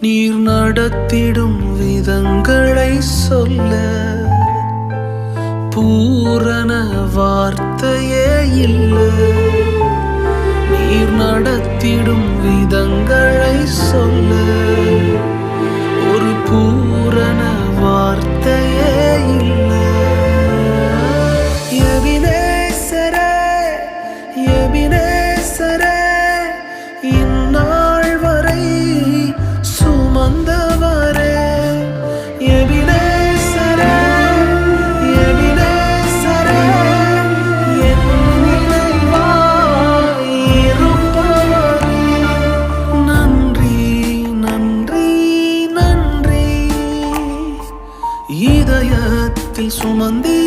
நீர் நடத்திடும் விதங்களை சொல்ல பூரண வார்த்தையே இல்லை. நீர் நடத்திடும் விதங்களை சொல்ல ஒரு பூரண வார்த்தையே இல்லை. எபினேசரே, எபினேசரே, இந்நாள் வரை சுமந்தவரே. எபினேசரே, எபினேசரே, என் நினைவாய் இருப்பவரே. நன்றி, நன்றி, நன்றி. இதயத்தில் சுமந்தீ